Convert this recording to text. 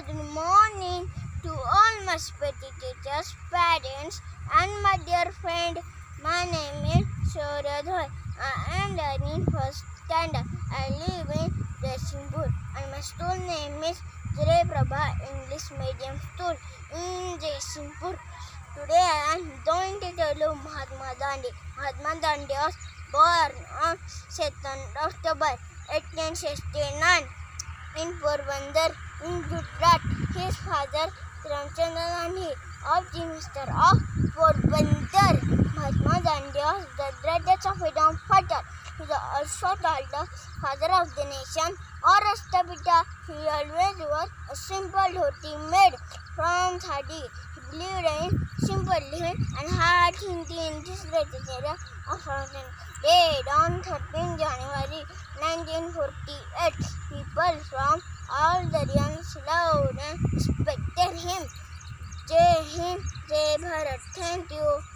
Good morning to all my respected teachers, parents, and my dear friend. My name is Shaurya Dhoy. I am learning first standard. I live in Jaisingpur, and my school name is Jai Prabha English Medium School in Jaisingpur. Today I am going to tell you Mahatma Gandhi. Mahatma Gandhi was born on 2nd October 1869 in Porbandar in Gujarat. His father Ramchandra Gandhi of the Minister of Porbandar. Mahatma Gandhi was the greatest of freedom fighter. He is also called the father of the nation or Rashtrapita. He always wore a simple dhoti made from khadi. He believed in simple living and hard thinking in this greatest area of our day. On 13 January 1948, people from all the realms loved and respected him. Jai Hind, Jai Bharat. Thank you.